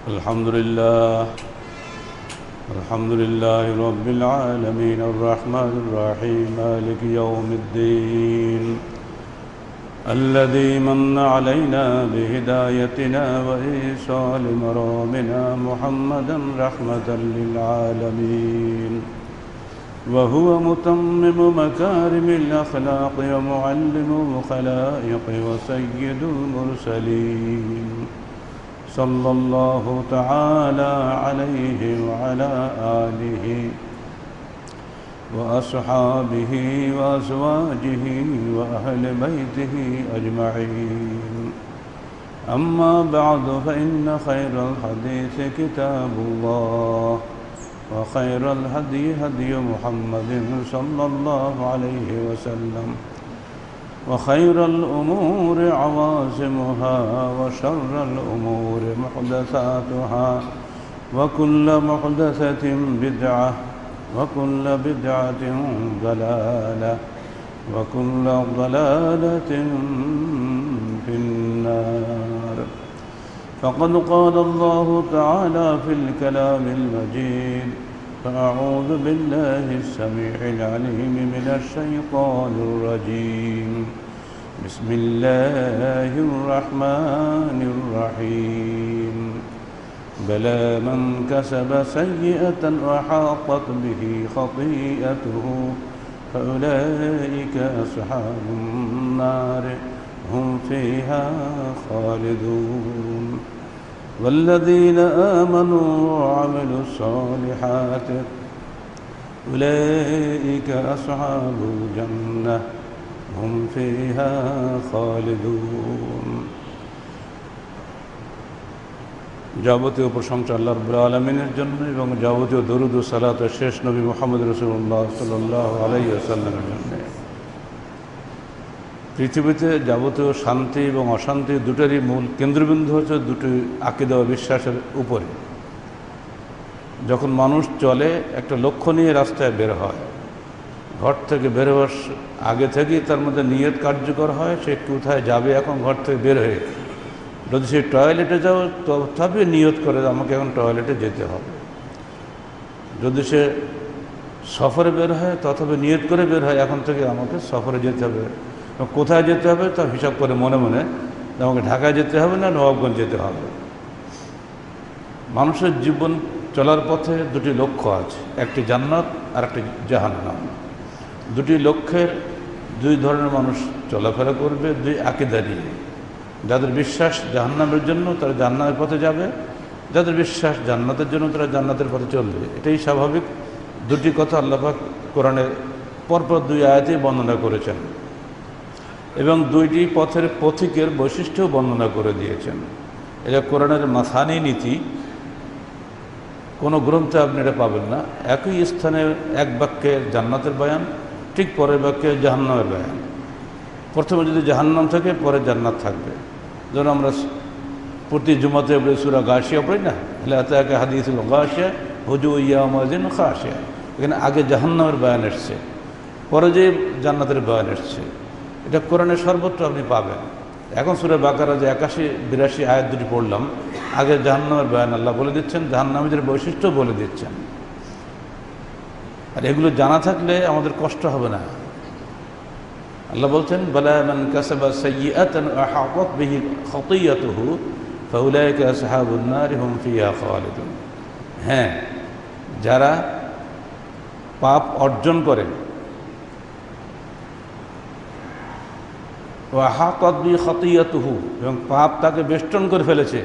الحمد لله رب العالمين الرحمن الرحيم مالك يوم الدين الذي من علينا بهدايتنا وإيصال مرامنا محمدا رحمة للعالمين وهو متمم مكارم الأخلاق ومعلم الخلائق وسيد المرسلين صلى الله تعالى عليه وعلى آله وأصحابه وأزواجه وأهل بيته أجمعين أما بعد فإن خير الحديث كتاب الله وخير الهدي هدي محمد صلى الله عليه وسلم وخير الأمور عوازمها وشر الأمور محدثاتها وكل محدثة بدعة وكل بدعة ضلالة وكل ضلالة في النار فقد قال الله تعالى في الكلام المجيد فأعوذ بالله السميع العليم من الشيطان الرجيم بسم الله الرحمن الرحيم بلى من كسب سيئة وحاطت به خطيئته فأولئك أصحاب النار هم فيها خالدون والذين آمنوا وعملوا الصالحات أولئك أصحاب الجنة هم فيها خالدون যাবতীয় প্রশংসা আল্লাহ রাব্বুল আলামিনের জন্য এবং যাবতীয় দরুদ ও সালাত শেষ নবী মুহাম্মদ রাসূলুল্লাহ সাল্লাল্লাহু আলাইহি ওয়াসাল্লামের জন্য। পৃথিবীতে যাবতীয় শান্তি এবং অশান্তি দুটোরই মূল কেন্দ্রবিন্দু হচ্ছে দুটি আকীদা ও বিশ্বাসের উপরে। যখন মানুষ চলে একটা লক্ষ্য নিয়ে রাস্তায় বের হয়, ঘর থেকে বের হওয়ার আগে থেকেই তার মধ্যে নিয়ত কার্যকর হয় সে কোথায় যাবে। এখন ঘর থেকে বের হয়ে যদি সে টয়লেটে যাও তথাপি নিয়ত করে আমাকে এখন টয়লেটে যেতে হবে। যদি সে সফরে বের হয় তথাপি নিয়ত করে বের হয় এখন থেকে আমাকে সফরে যেতে হবে। কোথায় যেতে হবে তা হিসাব করে মনে মনে আমাকে ঢাকায় যেতে হবে না নবাবগঞ্জ যেতে হবে। মানুষের জীবন চলার পথে দুটি লক্ষ্য আছে, একটি জান্নাত আর একটি জাহান্নাম। দুটি লক্ষ্যের দুই ধরনের মানুষ চলাফেরা করবে, দুই আকীদা নিয়ে। যাদের বিশ্বাস জাহান্নামের জন্য তারা জান্নাতের পথে যাবে, যাদের বিশ্বাস জান্নাতের জন্য তারা জান্নাতের পথে চলবে। এটাই স্বাভাবিক। দুটি কথা আল্লাহ পাক কোরআনের পরপর দুই আয়াতে বর্ণনা করেছেন এবং দুইটি পথের পথিকের বৈশিষ্ট্য বর্ণনা করে দিয়েছেন। এটা কোরআনের মাসানি নীতি, কোনো গ্রন্থে আপনি এটা পাবেন না। একই স্থানে এক বাক্যে জান্নাতের বয়ান, ঠিক পরের বাক্যে জাহান্নামের বয়ান। প্রথমে যদি জাহান্নাম থাকে পরে জান্নাত থাকবে। যেমন আমরা প্রতি জুমাতে সূরা গাশিয়া পড়ি না, এতে হাদিসুল গাশিয়া হুজু ইয়াউমাযিন খাশিয়া। এখানে আগে জাহান্নামের বয়ান এসছে, পরে যে জান্নাতের বয়ান এসছে। এটা কোরআনের সর্বত্র আপনি পাবেন। এখন সূরা বাকারা যে 81-82 আয়াত দুটি পড়লাম, আগে জাহান্নামের বয়ান আল্লাহ বলে দিচ্ছেন, জাহান্নামীদের বৈশিষ্ট্য বলে দিচ্ছেন। আর এগুলো জানা থাকলে আমাদের কষ্ট হবে না। আল্লাহ বলছেন বালা মান কাসাবা সাইয়্যাতান আহাতাত বিহি খাতিয়াতুহু ফাউলাইকা আসহাবুন নার হুম ফিহা খালিদুন। হ্যাঁ, যারা পাপ অর্জন করে, ও আহাতাত বিহি খাতিয়াতুহু, এবং পাপ তাকে বেষ্টন করে ফেলেছে।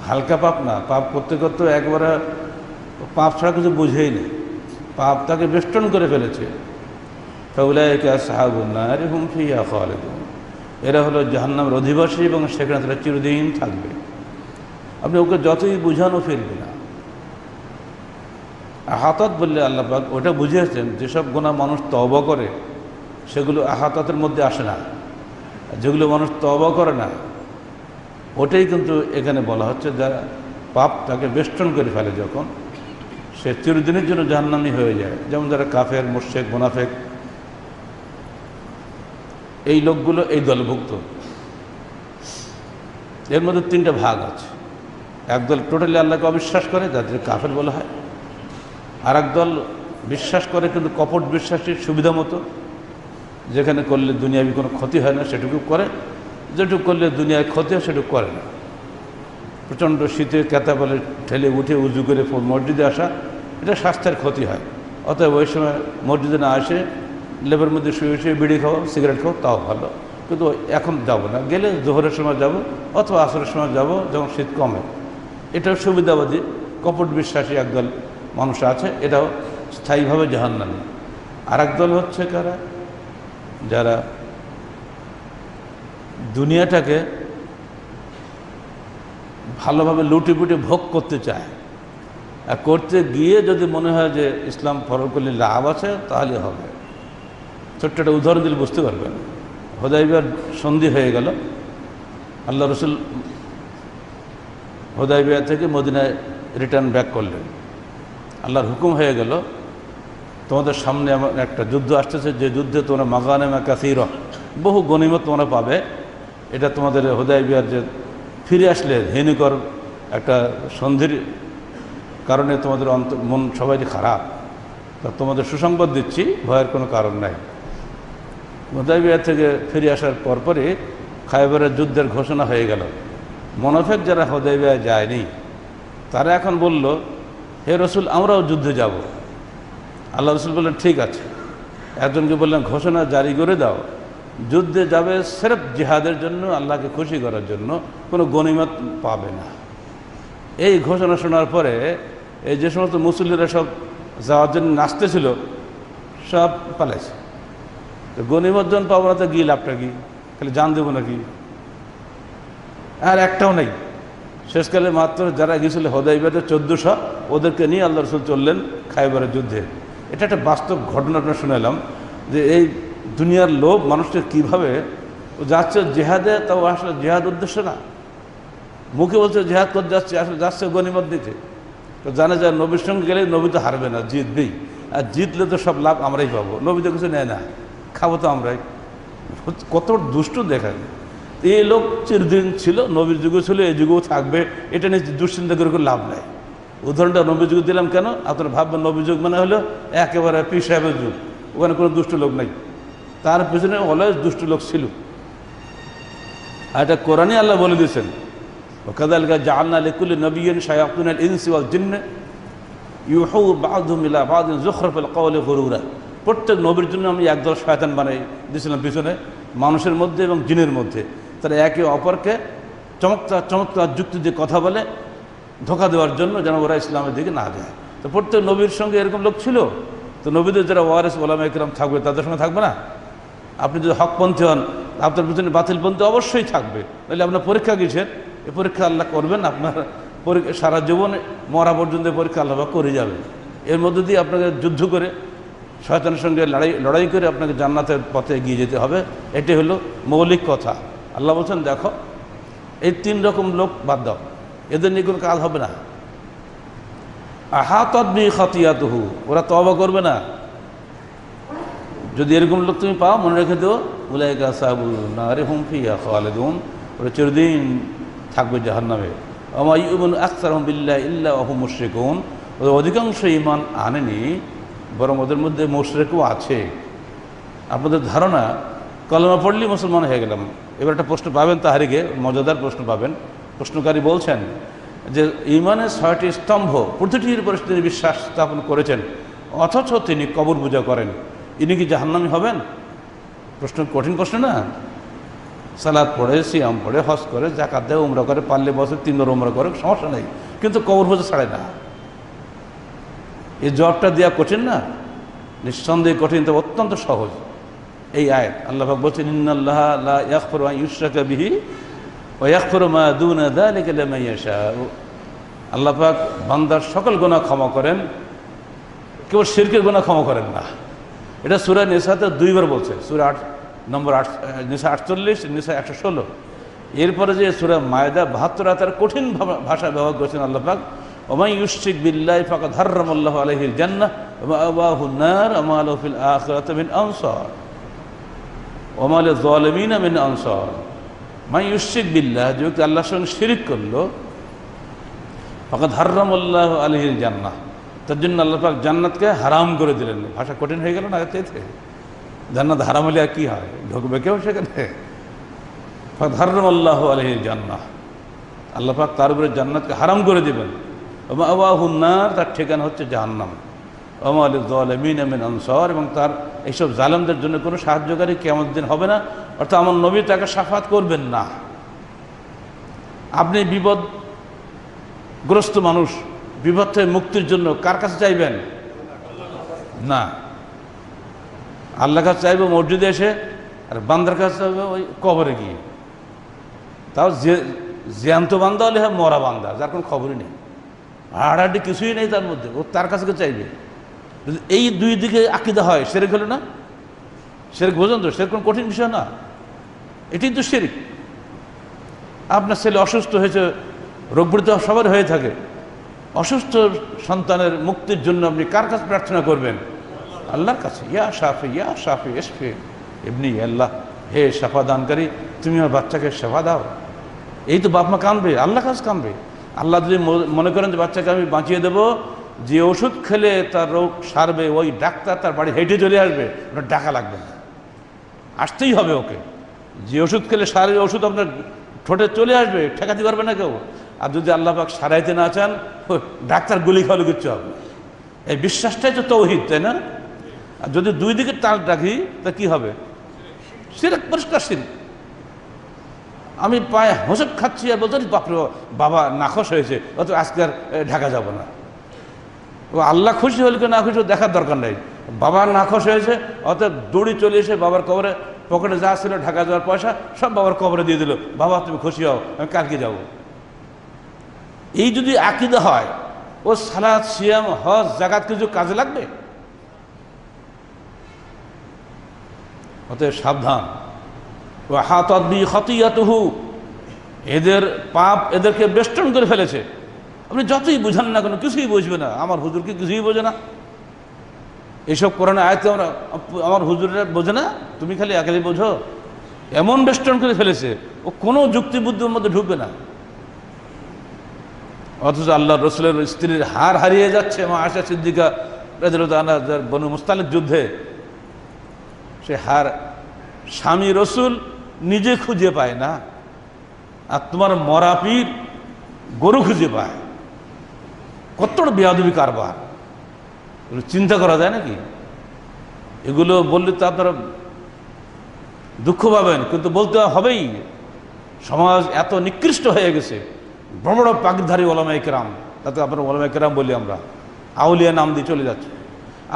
হালকা পাপ না, পাপ করতে করতে একবারে পাপ ছাড়া কিছু বুঝেই নেই, পাপ তাকে বেষ্টন করে ফেলেছে। ফাউলাইকা আসহাবুন নার হুম ফিহা খালিদুন। এরা হলো জাহান্নামের অধিবাসী এবং সেখানে তারা চিরদিন থাকবে। আপনি ওকে যতই বুঝানো ফিরবে না। আহাতাত বললে আল্লাহ পাক ওটা বুঝিয়েছেন যেসব গুনাহ মানুষ তওবা করে সেগুলো আহাতাতের মধ্যে আসে না। যেগুলো মানুষ তওবা করে না ওটাই কিন্তু এখানে বলা হচ্ছে, যারা পাপ তাকে বেষ্টন করে ফেলে যখন, সে চিরদিনের জন্য জাহান্নামী হয়ে যায়। যেমন যারা কাফের, মুশরিক, মুনাফিক, এই লোকগুলো এই দলভুক্ত। এর মধ্যে তিনটা ভাগ আছে। একদল টোটালি আল্লাহকে অবিশ্বাস করে, যাদের কাফের বলা হয়। আর একদল বিশ্বাস করে কিন্তু কপট বিশ্বাসীর সুবিধা মতো, যেখানে করলে দুনিয়াবি কোনো ক্ষতি হয় না সেটুকু করে, যেটুকু করলে দুনিয়ায় ক্ষতি হয় সেটুকু করে না। প্রচণ্ড শীতে কেতা বলে ঠেলে উঠে উজু করে মসজিদে আসা, এটা স্বাস্থ্যের ক্ষতি হয়। অতএব ওই সময় মসজিদে না আসে লেবের মধ্যে শুয়ে শুয়ে বিড়ি খাও, সিগারেট খাও, তাও ভালো। কিন্তু এখন যাব না, গেলে জোহরের সময় যাব অথবা আসরের সময় যাব যখন শীত কমে। এটাও সুবিধাবাদী কপট বিশ্বাসী একদল মানুষ আছে, এটাও স্থায়ীভাবে জাহান্নামী। আর একদল হচ্ছে কারা, যারা দুনিয়াটাকে ভালোভাবে লুটিপুটি ভোগ করতে চায়, আর করতে গিয়ে যদি মনে হয় যে ইসলাম ফলো করলে লাভ আছে তাহলে হবে। ছোট্ট একটা উদাহরণ দিলে বুঝতে পারবেন। হুদায়বিয়ার সন্ধি হয়ে গেল, আল্লাহ রসুল হুদায়বিয়া থেকে মদিনায় রিটার্ন ব্যাক করলেন। আল্লাহর হুকুম হয়ে গেল, তোমাদের সামনে এমন একটা যুদ্ধ আসতেছে যে যুদ্ধে তোমরা মাগানেমা কাসীর, বহু গনিমত তোমরা পাবে। এটা তোমাদের হুদায়বিয়ার যে ফিরে আসলে হেনিকর একটা সন্ধির কারণে তোমাদের মন সবাই খারাপ, তা তোমাদের সুসংবাদ দিচ্ছি, ভয়ের কোনো কারণ নাই। হুদায়বিয়া থেকে ফিরে আসার পরপরই খায়বরের যুদ্ধের ঘোষণা হয়ে গেল। মুনাফিক যারা হুদায়বিয়া যায়নি তারা এখন বলল, হে রসুল আমরাও যুদ্ধে যাব। আল্লাহ রসুল বললেন ঠিক আছে। একজনকে বললেন ঘোষণা জারি করে দাও, যুদ্ধে যাবে সিরফ জিহাদের জন্য, আল্লাহকে খুশি করার জন্য, কোনো গনিমত পাবে না। এই ঘোষণা শোনার পরে এই যে সমস্ত মুসল্লিরা সব যাওয়ার জন্য নাচতেছিল সব পালাইছে। তো গনিমত জন পাবো না তো গিয়ে লাভটা কি, খালি জান দেবো নাকি? আর একটাও নেই। শেষকালে মাত্র যারা গিয়েছিল হুদায়বিয়াতে 1400, ওদেরকে নিয়ে আল্লাহ রসুল চললেন খায়বরের যুদ্ধে। এটা একটা বাস্তব ঘটনা আপনার শুনালাম, যে এই দুনিয়ার লোভ মানুষটা কীভাবে যাচ্ছে জেহাদে, তাও আসলে জেহাদ উদ্দেশ্য না। মুখে বলছে জেহাদ করতে যাচ্ছে, আসলে যাচ্ছে গনিমত দিতে। তো জানে যায় নবীর সঙ্গে গেলে নবী তো হারবে না, জিতবেই। আর জিতলে তো সব লাভ আমরাই পাবো, নবী তো কিছু নেয় না, খাবো তো আমরাই। কত দুষ্ট দেখায়। এই লোক চিরদিন ছিল, নবীর যুগে ছিল, এই যুগেও থাকবে, এটা নিয়ে দুশ্চিন্তা করে কোনো লাভ নেই। উদাহরণটা নবীর যুগ দিলাম কেন? আপনারা ভাববেন নবীর যুগ মানে হলো একেবারে পীর সাহেবের যুগ, ওখানে কোনো দুষ্ট লোক নাই। তার পিছনে অলওয়েজ দুষ্ট লোক ছিল। আর এটা কোরআনে আল্লাহ বলে দিয়েছেন, ওয়াকাযালিকা জাআলনা লিকুল্লি নাবিয়্যিন শায়াতিনাল ইনসি ওয়াল জিন্নি ইউহু বা'দুহুম ইলা বা'দিন যুখরাফাল কওলি গুরুরা। প্রত্যেক নবীর জন্য আমি একদল শয়তান বানাই দিয়েছিলাম পিছনে, মানুষের মধ্যে এবং জিনের মধ্যে। তারা একে অপরকে চমৎকার চমৎকার যুক্তি দিয়ে কথা বলে ধোঁকা দেওয়ার জন্য, যেন ওরা ইসলামের দিকে না যায়। তো প্রত্যেক নবীর সঙ্গে এরকম লোক ছিল। তো নবীদের যারা ওয়ারিস ওলামা ইকরাম থাকবে তাদের সঙ্গে থাকবে না? আপনি যদি হকপন্থী হন, আপনার পিছনে বাতিলপন্থী অবশ্যই থাকবে। তাহলে আপনার পরীক্ষা কিসের? এই পরীক্ষা আল্লাহ করবেন, আপনার সারা জীবনে মরা পর্যন্ত পরীক্ষা আল্লাহ করে যাবে। এর মধ্যে দিয়ে আপনাকে যুদ্ধ করে শয়তানের সঙ্গে লড়াই করে আপনাকে জান্নাতের পথে এগিয়ে যেতে হবে। এটাই হলো মৌলিক কথা। আল্লাহ বলছেন দেখো, এই 3 রকম লোক বাদ দাও, এদের নিয়ে কোনো কাজ হবে না। আহাতাত বি খাতিয়াতুহু, ওরা তওবা করবে না। যদি এরকম লোক তুমি পাও, মনে রেখে দিও, উলাইকা আসহাবুন নারি হুম ফিহা খালিদুন, ওরা চিরদিন থাকবে জাহান্নামে। ওয়া ইউমিনু আকসারুহুম বিল্লাহি ইল্লা ওয়া হুম মুশরিকুন, ওদের অধিকাংশ ঈমান আনেনি, বরং ওদের মধ্যে মুশরিকও আছে। আপনাদের ধারণা কলমা পড়লেই মুসলমান হয়ে গেলাম। এবার একটা প্রশ্ন পাবেন তাহারিকে, মজাদার প্রশ্ন পাবেন। প্রশ্নকারী বলছেন যে ঈমানের 6টি স্তম্ভ, প্রতিটির উপরে তিনি বিশ্বাস স্থাপন করেছেন, অথচ তিনি কবর পূজা করেন, ইনি কি জাহান্নামী হবেন? প্রশ্ন কঠিন প্রশ্ন না? সালাত পড়ে, সিয়াম পড়ে, হজ করে, যাকাত দেয়, উমরা করে, পারলে বছর 3 বার উমরা করে, সমস্যা নেই, কিন্তু কবর পূজা ছাড়ে না। এই জবাবটা দেওয়া কঠিন না? নিঃসন্দেহে কঠিন, তবে অত্যন্ত সহজ। এই আয়াত আল্লাহ পাক বলছেন, ইন্নাল্লাহা লা ইয়াগফিরু আন ইউশরাকা বিহি ওয়া ইয়াগফিরু মা দুনা যালিকা লিমান ইয়াশা। আল্লাহ পাক বান্দার সকল গুনাহ ক্ষমা করেন, কেবল শিরকের গুনাহ ক্ষমা করেন না। এটা সূরা নিসাতে 2 বার বলছে, সূরা 8 নম্বর 8, নিসা 48, নিসা 116। এরপরে যে সূরা মায়দা 72 আয়াতের কঠিন ভাষা ব্যবহার করেছেন আল্লাহ পাক, ওমান ইউশরিক বিল্লাহি ফাকাদ হারামাল্লাহু আলাইহিল জান্নাহ ওয়া মাআওয়াহুন নার ওয়া মা লাহু ফিল আখিরাতি মিন আনসার ওয়া মা লিল যালিমিনা মিন আনসার। মান ইউশরিক বিল্লাহ, যে ব্যক্তি আল্লাহর সঙ্গে শিরক করলো, ফাকাদ হাররামাল্লাহু আলাইহিল জান্নাহ, তার জন্য আল্লাহ পাক জান্নাতকে হারাম করে দিলেন। ভাষা কঠিন হয়ে গেল না এতে? জান্নাত হারাম হলে আর কি হয়, ঢুকবে কেউ সেখানে? ফাকাদ হাররামাল্লাহু আলাইহিল জান্নাহ, আল্লাহ পাক তার উপরে জান্নাতকে হারাম করে দিবেন। ওয়া মাওয়াহুন নার, তার ঠিকানা হচ্ছে জাহান্নাম। ওয়া মা লিয-যালিমিন মিন আনসার, এবং তার এইসব জালেমদের জন্য কোনো সাহায্যকারী কিয়ামত দিন হবে না, অর্থাৎ আমার নবী তাকে শাফাত করবেন না। আপনি বিপদগ্রস্ত মানুষ, বিপদ থেকে মুক্তির জন্য কার কাছে চাইবেন? না, আল্লাহর কাছে চাইবো মসজিদে এসে, আর বান্দার কাছে চাইবো ওই কবরে গিয়ে। তাও জ্যান্ত বান্দা হলে হয় মরা বান্দা, যার কোনো খবরই নেই, হাড়াহাড়ি কিছুই নেই তার মধ্যে, ও তার কাছে চাইবে। যদি এই দুই দিকে আকীদা হয়, শিরক হলো না? শিরক বোঝেন তো? শিরক কোনো কঠিন বিষয় না, এটাই তো শিরক। আপনার ছেলে অসুস্থ হয়েছে, রোগগ্রস্ত সবার হয়ে থাকে, অসুস্থ সন্তানের মুক্তির জন্য আপনি কার কাছে প্রার্থনা করবেন? আল্লাহর কাছে। ইয়া শাফি, ইয়া শাফি ইশফি ইবনি, আল্লাহ হে শাফা দানকারী, তুমি আমার বাচ্চাকে সেবা দাও। এই তো বাপ মা কাঁদবে, আল্লাহ কাছে কাঁদবে। আল্লাহ যদি মনে করেন যে বাচ্চাকে আমি বাঁচিয়ে দেবো, যে ওষুধ খেলে তার রোগ সারবে, ওই ডাক্তার তার বাড়ি হেঁটে চলে আসবে, ওটা টাকা লাগবে না, আসতেই হবে ওকে। যে ওষুধ খেলে সারে, ওষুধ আপনার ঠোঁটে চলে আসবে, ঠেকাতে পারবে না কেউ। আর যদি আল্লাহ পাক সারাইতে না চান, ডাক্তার গুলি খাওয়ালে কিচ্ছু হবে। এই বিশ্বাসটাই তো তৌহিদ, তাই না? আর যদি দুই দিকে টাল রাখি তা কি হবে? শিরক, পরিষ্কার শিরক। আমি পায়ে হোঁচট খাচ্ছি আর বলছি বাপরে বাবা নাখোশ হয়েছে, অত আজকে আর ঢাকা যাব না। ও আল্লাহ খুশি হলে কি না খুশি দেখার দরকার নেই। বাবার নাখোশ হয়েছে, অতএব দৌড়ি চলে এসে বাবার কবরে, পকেটে যা ছিল ঢাকা যাওয়ার পয়সা সব বাবার কবরে দিয়ে দিল, বাবা তুমি খুশি হও, আমি কালকে যাব। এই যদি আকীদা হয়, ও সালাত, সিয়াম, হজ, যাকাত কিছু কাজে লাগবে? অতএব সাবধান। ওয়া হাতাত বি খাতিয়াতুহু, এদের পাপ এদেরকে বেষ্টন করে ফেলেছে। আপনি যতই বুঝান না কেন, কিছুই বুঝবে না। আমার হুজুরকে কিছুই বোঝে না, এইসব কোরআনে আয়াতে আমরা, আমার হুজুরেরা বোঝে না, তুমি খালি একালি বোঝো। এমন বেষ্টন করে ফেলেছে, ও কোনো যুক্তি বুদ্ধির মধ্যে ঢুকবে না। অথচ আল্লাহ রসুলের স্ত্রীর হার হারিয়ে যাচ্ছে। মা আয়েশা সিদ্দিকা রাদিয়াল্লাহু আনহা বনু মুস্তালিক যুদ্ধে, সে হার স্বামী রসুল নিজে খুঁজে পায় না, আর তোমার মরা পীর গরু খুঁজে পায়। কত বেয়াদবি কারবার, চিন্তা করা যায় নাকি? এগুলো বললে তো আপনারা দুঃখ পাবেন, কিন্তু বলতে হবেই। সমাজ এত নিকৃষ্ট হয়ে গেছে, বড় বড় পাগধারী ওলামায়ে কেরাম, তাতে আপনারা ওলামায়ে কেরাম বলি আমরা, আউলিয়া নাম দিয়ে চলে যাচ্ছে।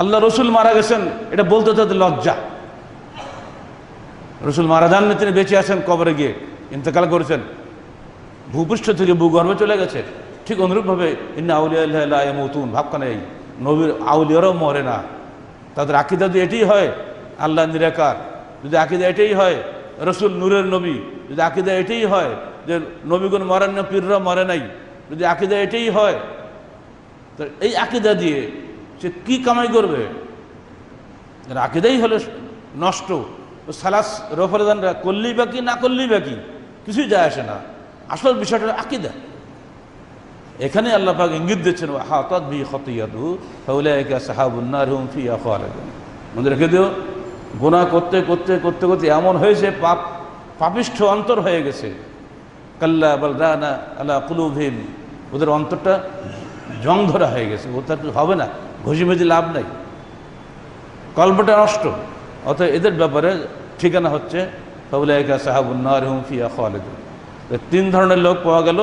আল্লাহ রসুল মারা গেছেন, এটা বলতে তো লজ্জা। রসুল মারা যাননি, তিনি বেঁচে আছেন, কবরে গিয়ে ইন্তেকাল করেছেন, ভূপৃষ্ঠ থেকে ভূগর্ভে চলে গেছে। ঠিক অনুরূপভাবে ইন্না আউলিয়া আল্লাহি লা ইয়ামুতুন, ভাবখানে এই নবীর আউলিয়ারাও মরে না। তাদের আকীদা যদি এটাই হয় আল্লাহ নিরাকার, যদি আকীদা এটাই হয় রসুল নূরের নবী, যদি আকীদা এটাই হয় যে নবীগণ মরেন না, পীররা মরে নাই, যদি আকীদা এটাই হয়, তো এই আকীদা দিয়ে সে কি কামাই করবে? আকীদাই হলো নষ্ট। সালাস রফরদানরা করলেই বা কি, না করলেই বা কি, কিছুই যায় আসে না। আসল বিষয়টা আকীদা। এখানে আল্লাহ পাক ইঙ্গিত দিচ্ছেন, হাতাত বি খাতিয়াতুহু ফাউলাইকা আসহাবুন নার হুম ফিহা খালিদুন। মনে রেখে দিও, গুনাহ করতে করতে করতে করতে এমন হয়েছে, পাপিষ্ঠ অন্তর হয়ে গেছে। কাল্লা বাল রানা আলা কুলুবিহিম, ওদের অন্তরটা জং ধরা হয়ে গেছে, ওটা হবে না, ঘষি মেজে লাভ নাই, কলবটা নষ্ট। অতএব এদের ব্যাপারে ঠিকানা হচ্ছে ফাউলাইকা আসহাবুন নার হুম ফিহা খালিদুন। তিন ধরনের লোক পাওয়া গেল।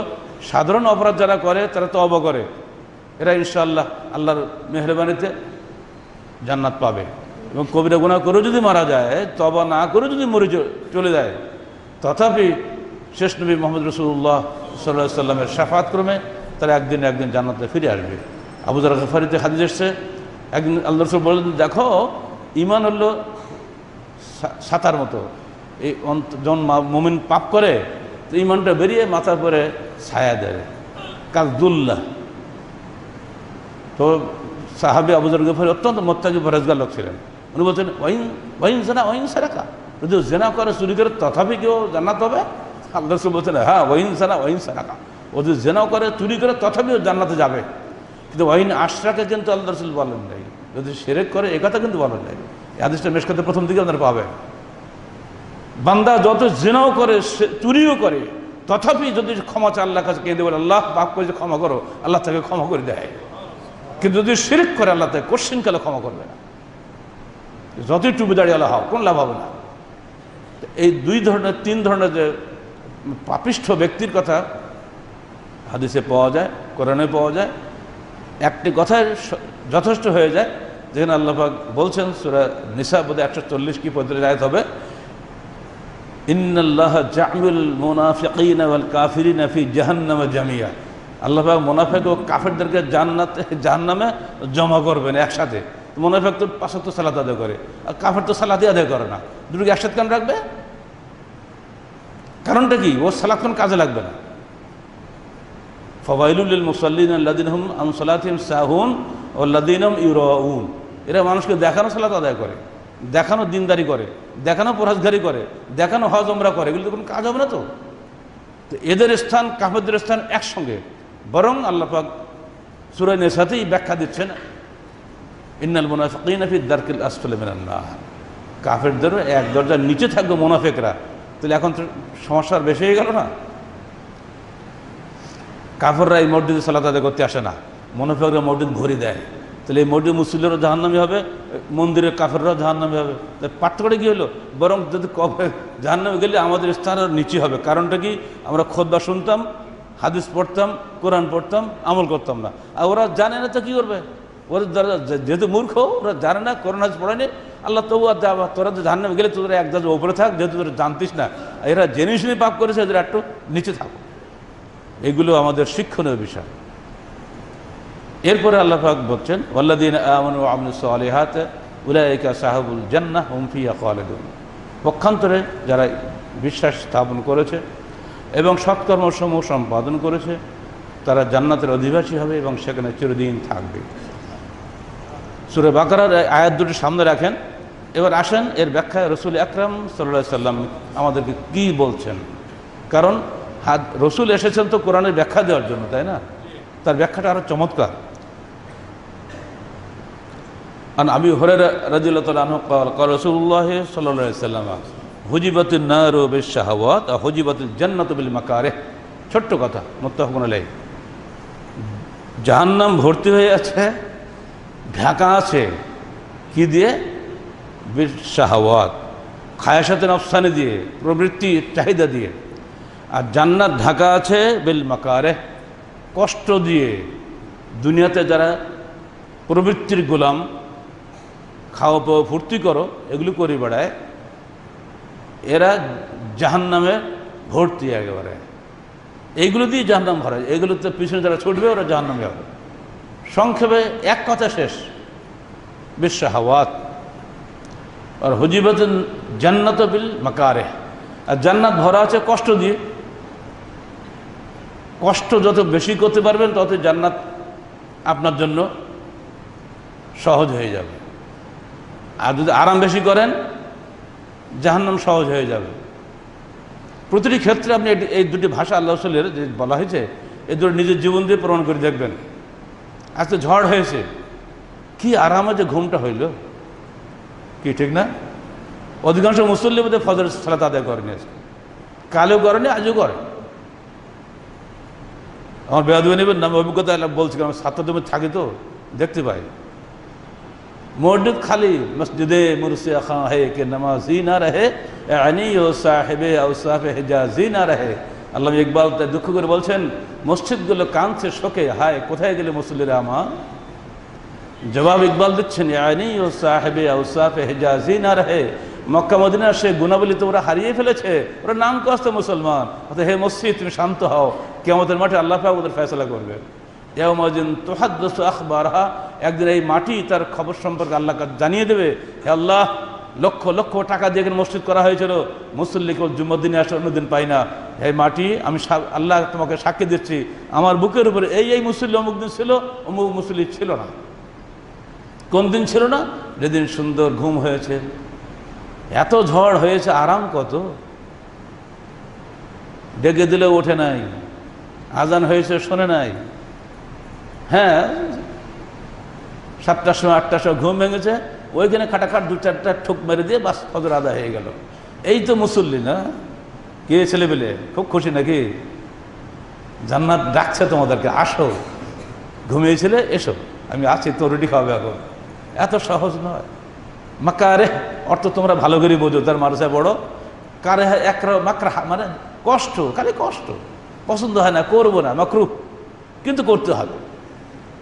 সাধারণ অপরাধ যারা করে তারা তওবা করে, এরা ইনশাআল্লাহ আল্লাহর মেহরবানিতে জান্নাত পাবে। এবং কবিরা গুনাহ করে যদি মারা যায়, তওবা না করে যদি মরে চলে যায়, তথাপি শেষ নবী মুহাম্মদ রাসূলুল্লাহ সাল্লাল্লাহু আলাইহি সাল্লামের শাফাআত ক্রমে তারা একদিন একদিন জান্নাতে ফিরে আসবে। আবু যর গফারিতে হাদিস এসেছে, একদিন আল্লাহ রাসূল বললেন, দেখো ঈমান হলো ছাতার মতো, এই যখন মুমিন পাপ করে তো ঈমানটা বেরিয়ে মাথার পরে ছায়া দেয়, কাজদুল্লাহ। তো সাহাবী আবু যর গফারি অত্যন্ত মুত্তাকি পরহেজগার লোক ছিলেন। উনি বলছেন, ওয়াইন জানা ওয়াইন সারাকা, যদি জেনা করে, চুরি করে, তথাপি কেউ জান্নাত হবে? আল্লাহ রাসূল বলছেন, হ্যাঁ ওয়াইন জানা ওয়াইন সারাকা, ও ও যদি জেনাও করে, চুরি করে, তথাপিও জান্নাতে যাবে। কিন্তু ওয়াইন আশরাকে কিন্তু আল্লাহ রাসূল বলেন নাই, যদি শিরক করে এ কথা কিন্তু বলেন নাই। এই হাদিসটা মেশকাতে প্রথম দিকে আপনারা পাবেন। বান্দা যত জেনাও করে, চুরিও করে, তথাপি যদি ক্ষমা চায় আল্লাহর কাছে, কেঁদে বলে আল্লাহ পাপ করেছে ক্ষমা করো, আল্লাহ তাকে ক্ষমা করে দেয়। কিন্তু যদি শিরক করে আল্লাহ তাকে কোশ্চিনকালে ক্ষমা করবে না, যতই টুপি দাঁড়িয়ে আল্লাহ কোন লাভ হবে না। এই দুই ধরনের, তিন ধরনের যে পাপিষ্ঠ ব্যক্তির কথা হাদিসে পাওয়া যায়, কোরআনে পাওয়া যায়। একটি কথায় যথেষ্ট হয়ে যায়, যেখানে আল্লাহ পাক বলছেন সূরা নিসা বোধহয় 140 কি 35 আয়াত হবে, ইন্নাল্লাহা জামিউল মুনাফিকিনা ওয়াল কাফিরিনা ফি জাহান্নাম জামিয়া। আল্লাহ পাক মুনাফিক ও কাফেরদেরকে জাহান্নামে জমা করবেন একসাথে। মুনাফিক তো 5 ওয়াক্ত সালাত আদায় করে, আর কাফের তো সালাতই আদায় করে না, দুটোকে একসাথে কেন রাখবে? কারণটা কি? ওর সালাত কোন কাজে লাগবে না। ফাওয়াইলুল লিল মুসাল্লিন আল্লাযিনা হুম আন সালাতিহিম সাহুন ওয়াল্লাযিনা হুম ইউরাউন। এরা মানুষকে দেখানো সালাত আদায় করে, দেখানো দিনদারি করে, দেখানো পরহেজগারি করে, দেখানো হজ ওমরা করে, এগুলো তো কোনো কাজ হবে না। তো এদের স্থান কাফেরদের স্থান একসঙ্গে। বরং আল্লাহ পাক সূরা নিসাতেই ব্যাখ্যা দিচ্ছেন, ইন্নাল মুনাফিকিনা ফি দারকিল আসফালি মিনান নার। কাফেরদেরও এক দরজার নিচে থাকবে মুনাফিকরা। তাহলে এখন তো সমস্যার বেশি হয়ে গেল না? কাফেররা এই মসজিদে সালাত আদায় করতে আসে না, মুনাফিকরা মসজিদ ভরে দেয়। তাহলে এই মসজিদ মুসল্লিরাও জাহান্নামী হবে, মন্দিরের কাফেররাও জাহান্নামী হবে। পার্থক্যটা কী হলো? বরং যদি জাহান্নামে গেলে আমাদের স্থান নিচে হবে। কারণটা কি? আমরা খুতবা শুনতাম, হাদিস পড়তাম, কোরআন পড়তাম, আমল করতাম না। আর ওরা জানে না তো কী করবে? ওরা যেহেতু মূর্খ, ওরা জানে না, কোরআন হাদিস পড়েনি, আল্লাহ তবু আর যাবা, তোরা তো জাহান্নামে গেলে তোদের এক দরজা উপরে থাক, যেহেতু তোরা জানতিস না। এরা জেনে শুনে পাপ করেছে, এদের একটু নিচে থাকো। এগুলো আমাদের শিক্ষণীয় বিষয়। এরপরে আল্লাহ পাক বলছেন, ওয়াল্লাযীনা আমানু ওয়া আমিলুস সালিহাত উলাইকা সাহাবুল জান্নাহ হুম ফিহা খালিদুন। পক্ষান্তরে যারা বিশ্বাস স্থাপন করেছে এবং সৎকর্মসমূহ সম্পাদন করেছে, তারা জান্নাতের অধিবাসী হবে এবং সেখানে চিরদিন থাকবে। সূরা বাকারার আয়াত দুটি সামনে রাখেন। এবার আসেন এর ব্যাখ্যায় রাসূল আকরাম সাল্লাল্লাহু আলাইহি সাল্লাম আমাদেরকে কি বলছেন। কারণ রসুল এসেছেন তো কোরআনের ব্যাখ্যা দেওয়ার জন্য, তাই না? তার ব্যাখ্যাটা আরো চমৎকার। আন আবি হুরায়রা রাদিয়াল্লাহু তাআলা আনহু ক্বাল রাসূলুল্লাহ সাল্লাল্লাহু আলাইহি ওয়াসাল্লাম হুজিবাতুন নারু বিশ-শাহাওয়াত ওয়া হুজিবাতুল জান্নাতু বিল মাকারিহ। ছোট্ট কথা, মুত্তাফাকুন আলাইহি। জাহান্নাম ভর্তি হয়ে আছে, ঢাকা আছে কি দিয়ে? বিশ-শাহাওয়াত, খায়াশাতে নফসানি দিয়ে, প্রবৃত্তি চাহিদা দিয়ে। আর জান্নাত ঢাকা আছে বিল মাকারিহ, কষ্ট দিয়ে। দুনিয়াতে যারা প্রবৃত্তির গোলাম, খাওয়া পাওয়া ফুর্তি করো, এগুলো করে বেড়ায়, এরা জাহান্নামে ভর্তি একেবারে। এইগুলো দিয়ে জাহান্নাম ভরা, এগুলোতে পিছনে যারা ছুটবে ওরা জাহান্নামে হবে। সংক্ষেপে এক কথা শেষ, বিশ-শাহাওয়াত। আর হুজিবাতুন জান্নাত বিল মাকারিহ, আর জান্নাত ভরা আছে কষ্ট দিয়ে। কষ্ট যত বেশি করতে পারবেন তত জান্নাত আপনার জন্য সহজ হয়ে যাবে। আর যদি আরাম বেশি করেন, জাহান্নাম সহজ হয়ে যাবে। প্রতিটি ক্ষেত্রে আপনি এই দুটি ভাষা আল্লাহ রাসূলের যে বলা হয়েছে, এই দুটো নিজের জীবন দিয়ে প্রমাণ করে দেখবেন। আজকে ঝড় হয়েছে, কি আরামে যে ঘুমটা হইল, কি ঠিক না? অধিকাংশ মুসল্লি বোধহয় ফজর সালাত আদায় করেনি, কালেও করেনি, আজও করে। আমার বেয়াদবি নেবেন না, আমি অভিজ্ঞতা বলছি, কারণ ছাত্রদের থাকি তো দেখতে পাই। মসজিদ খালি, মসজিদে মুরসিয়া খাঁ হে কে নামাজি না রহে, আনি ও সাহেবে আউসাফে হেজাজি না রহে। আল্লামা ইকবাল তাই দুঃখ করে বলছেন, মসজিদগুলো কাঁদছে শোকে, হায় কোথায় গেলে মুসল্লিরা আমার। জবাব ইকবাল দিচ্ছেন, আনি ও সাহেবে আউসাফে হেজাজি না রহে। মক্কা মদিনার সে গুণাবলী তো ওরা হারিয়ে ফেলেছে, ওরা নাম কষ্ট মুসলমান। অর্থাৎ হে মসজিদ তুমি শান্ত হও, কিয়ামতের মাঠে আল্লাহ পাক ওদের ফয়সালা করবে। ইয়াউমাইযিন তুহাদ্দিসু আখবারহা, একদিন এই মাটি তার খবর সম্পর্কে আল্লাহকে জানিয়ে দেবে, হে আল্লাহ, লক্ষ লক্ষ টাকা দিয়ে এখানে মসজিদ করা হয়েছিল, মুসল্লিকে জুম্মার দিনে আসে, অন্যদিন পাই না। হে মাটি, আমি আল্লাহ তোমাকে সাক্ষী দিচ্ছি, আমার বুকের উপরে এই মুসল্লি অমুক দিন ছিল, অমুক মুসল্লি ছিল না। কোন দিন ছিল না? যেদিন সুন্দর ঘুম হয়েছে, এত ঝড় হয়েছে, আরাম কত, ডেকে দিলেও ওঠে নাই, আজান হয়েছে শোনে নাই, হ্যাঁ 7টার সময় 8টার সময় ঘুম ভেঙেছে, ওইখানে খাটাখাট 2-4টা ঠোক মেরে দিয়ে বাস ফজর আদায় হয়ে গেল। এই তো মুসল্লি না? কে ছেলেপেলে খুব খুশি নাকি? জান্নাত ডাকছে তোমাদেরকে, আসো, ঘুমিয়েছিলে এসো, আমি আছি, তো রুটি খাওয়াবে এখন। এত সহজ নয়। মাকারে অর্থ তোমরা ভালো করে বোঝো, তার মারসা বড় কারে একরা মাকরা, মানে কষ্ট, খালি কষ্ট, পছন্দ হয় না, করবো না, মাকরুহ, কিন্তু করতে হবে।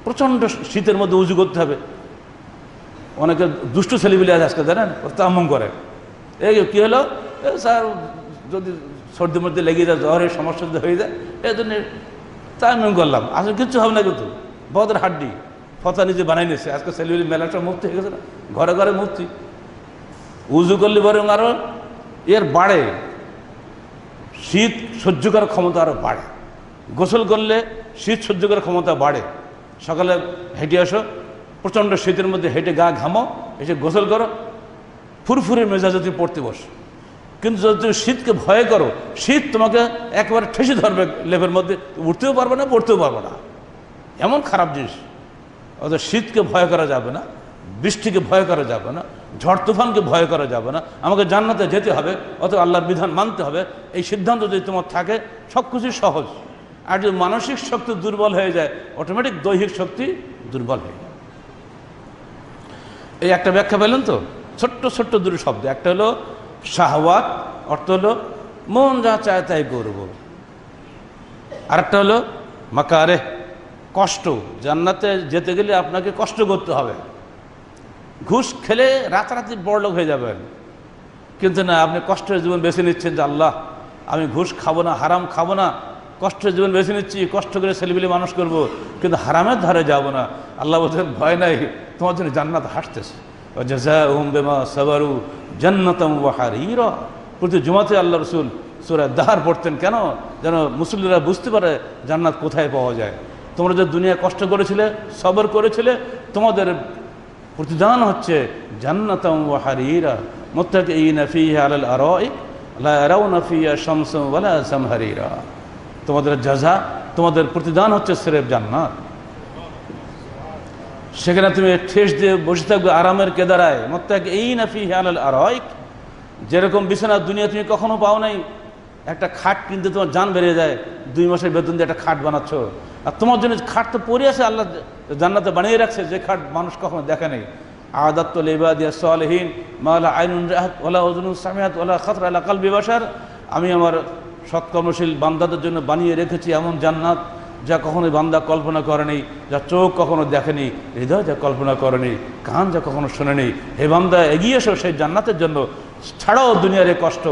প্রচণ্ড শীতের মধ্যে উজু করতে হবে। অনেকে দুষ্টু ছেলেপিলে আছে আজকে, জানেন, তাম্মুম করে। এই কী হলো, স্যার যদি সর্দির মধ্যে লেগে যায়, জ্বরের সমস্যা যদি হয়ে যায়, এই জন্য তাম্মুম করলাম। আসলে কিচ্ছু হবে না, কিন্তু বদের হাড্ডি ফতা নিজে বানাই নিয়েছে। আজকে ছেলেপিলে মেলাটা মুক্তি হয়ে গেছে না, ঘরে ঘরে মুক্তি। উজু করলে বরং আরও এর বাড়ে, শীত সহ্য করার ক্ষমতা আরও বাড়ে। গোসল করলে শীত সহ্য করার ক্ষমতা বাড়ে। সকালে হেঁটে আসো, প্রচণ্ড শীতের মধ্যে হেঁটে গা ঘামো, এসে গোসল করো, ফুরফুরে মেজাজে তুমি পড়তে বসো। কিন্তু যদি তুমি শীতকে ভয় করো, শীত তোমাকে একেবারে ঠেসে ধরবে লেপের মধ্যে, উঠতেও পারবে না, পড়তেও পারবে না, এমন খারাপ জিনিস। অর্থাৎ শীতকে ভয় করা যাবে না, বৃষ্টিকে ভয় করা যাবে না, ঝড় তুফানকে ভয় করা যাবে না। আমাকে জান্নাতে যেতে হবে, অথবা আল্লাহর বিধান মানতে হবে, এই সিদ্ধান্ত যদি তোমার থাকে, সব কিছুই সহজ। আর যদি মানসিক শক্তি দুর্বল হয়ে যায়, অটোমেটিক দৈহিক শক্তি দুর্বল হয়ে যায়। এই একটা ব্যাখ্যা পেলেন তো, ছোট্ট ছোট্ট দুটো শব্দ। একটা হলো শাহওয়াত, অর্থ হলো মন যা চায় তাই করব। আরেকটা হলো মাকারে, কষ্ট। জান্নাতে যেতে গেলে আপনাকে কষ্ট করতে হবে। ঘুষ খেলে রাতারাতি বড়লোক হয়ে যাবেন, কিন্তু না, আপনি কষ্টের জীবন বেছে নিচ্ছেন যে আল্লাহ আমি ঘুষ খাবো না, হারাম খাবো না, কষ্টের জীবন বেছে নিচ্ছি, কষ্ট করে ছেলেপিলে মানুষ করব, কিন্তু হারামের ধারে যাব না। আল্লাহ বলছেন ভয় নাই, তোমার জন্য জান্নাত হাসতেছে। জাযাউহুম বিমা সাবারু জান্নাতাম ওয়া হারিরা। প্রতি জুমাতে আল্লাহ রাসূল সূরা দাহর পড়তেন, কেন? যেন মুসল্লিরা বুঝতে পারে জান্নাত কোথায় পাওয়া যায়। তোমরা যে দুনিয়া কষ্ট করেছিলে, সবর করেছিলে, তোমাদের প্রতিদান হচ্ছে জান্নাতাম ওয়া হারিরা মুত্তাকিঈনা ফীহা আলাল আরাইক লা ইয়ারাউনা ফীহা শামসান ওয়ালা জামহারিরা। তোমাদের জাযা, তোমাদের প্রতিদান হচ্ছে সিরেফ জান্নাত। সেখানে তুমি ঠেস দিয়ে বসে থাকবে আরামের কেদারায়। মুত্তাকিঈনা ফীহা আলাল আরাইক, যেরকম বিছানা দুনিয়া তুমি কখনো পাও নাই। একটা খাট কিনতে তোমার জান বেরিয়ে যায়, 2 মাসের বেতন দিয়ে একটা খাট বানাচ্ছ, আর তোমার জন্য খাট তো পড়ে আছে, আল্লাহ জান্নাতে বানিয়ে রাখছে, যে খাট মানুষ কখনো দেখে নেই। আদাত্তু লিইবাদিয়াস সালিহিন মা লা আইনুন রাআত ওয়ালা উযুনুন সামিআত ওয়ালা খাতরা আলা কলবি বাশার। আমি আমার সৎকর্মশীল বান্দাদের জন্য বানিয়ে রেখেছি এমন জান্নাত যা কখনোই বান্দা কল্পনা করেনি, যা চোখ কখনো দেখেনি, হৃদয় যা কল্পনা করেনি, কান যা কখনো শোনেনি। হে বান্দা, এগিয়ে এসো সেই জান্নাতের জন্য, ছাড়াও দুনিয়ার এই কষ্ট,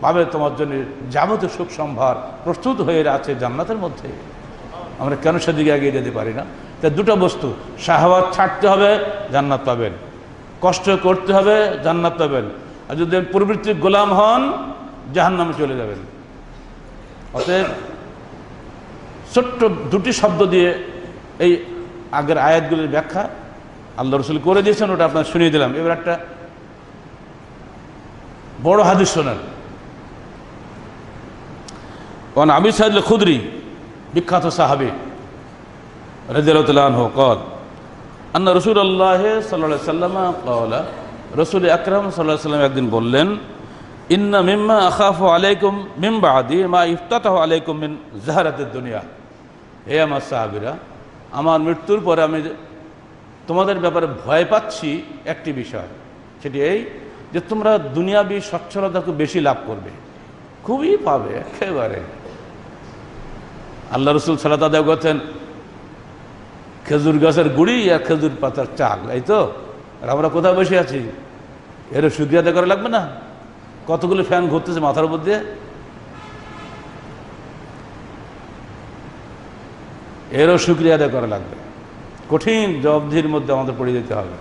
পাবে তোমার জন্য যাবতীয় সুখ সম্ভার প্রস্তুত হয়ে আছে জান্নাতের মধ্যে। আমরা কেন সেদিকে এগিয়ে যেতে পারি না? তাই দুটো বস্তু, শাহওয়াত ছাড়তে হবে, জান্নাত পাবেন, কষ্ট করতে হবে, জান্নাত পাবেন। আর যদি প্রবৃত্তির গোলাম হন, জাহান্নামে চলে যাবেন। অতএব ছোট্ট দুটি শব্দ দিয়ে এই আগের আয়াতগুলির ব্যাখ্যা আল্লাহ রাসূল করে দিয়েছেন, ওটা আপনার শুনিয়ে দিলাম। এবার একটা বড় হাদিস শোনেন। ওয়ান আবি সাঈদ আল খুদরি, বিখ্যাত সাহাবী রাদিয়াল্লাহু তাআলা আনহু قال আন্না রাসূলুল্লাহ সাল্লাল্লাহু আলাইহি ওয়াসাল্লাম قال, রাসূল আকরাম সাল্লাল্লাহু আলাইহি ওয়াসাল্লাম একদিন বললেন, ইন্না মিম্মা আখাফু আলাইকুম মিন বাদি মা ইফতাতাহু আলাইকুম মিন যাহরাতিদ দুনিয়া। হে আমার সাহাবীরা, আমার মৃত্যুর পরে আমি তোমাদের ব্যাপারে ভয় পাচ্ছি একটি বিষয়, সেটি এই যে তোমরা দুনিয়াবি সচ্ছলতা খুব বেশি লাভ করবে, খুবই পাবে একেবারে। আল্লাহ রাসূল সাল্লাল্লাহু আলাইহি ওয়াসাল্লাম করতেন খেজুর গাছের গুড়ি আর খেজুর পাতার চাল, এই তো। আর আমরা কোথায় বসে আছি? এরও শুকরিয়া আদায় করা লাগবে না? কতগুলো ফ্যান ঘুরতেছে মাথার উপর দিয়ে, এরও শুকরিয়া আদায় করা লাগবে। কঠিন জবাবদিহির মধ্যে আমাদের পড়ে যেতে হবে।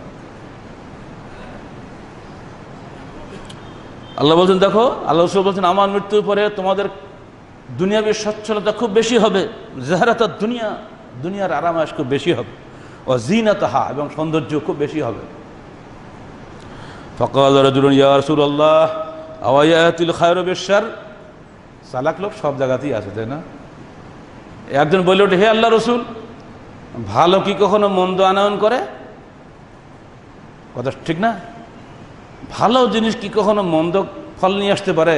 আল্লাহ বলছেন, দেখো, আল্লাহ রাসূল বলছেন আমার মৃত্যুর পরে তোমাদের দুনিয়াবী সচ্ছলতা খুব বেশি হবে, যাহরাতাদ দুনিয়া, দুনিয়ার আরামায়েশ খুব বেশি হবে, ও জিনাতাহা, এবং সৌন্দর্য খুব বেশি হবে। ফাকাল রাজুলুন ইয়া রাসূলুল্লাহ আওয়ায়াতিল খায়রু বিশ-শার। চালাক লোক সব জায়গাতেই আছে, তাই না? একজন বলে ওঠে, হে আল্লাহ রসুল, ভালো কি কখনো মন্দ আনয়ন করে? কথা ঠিক না? ভালো জিনিস কি কখনো মন্দ ফল নিয়ে আসতে পারে?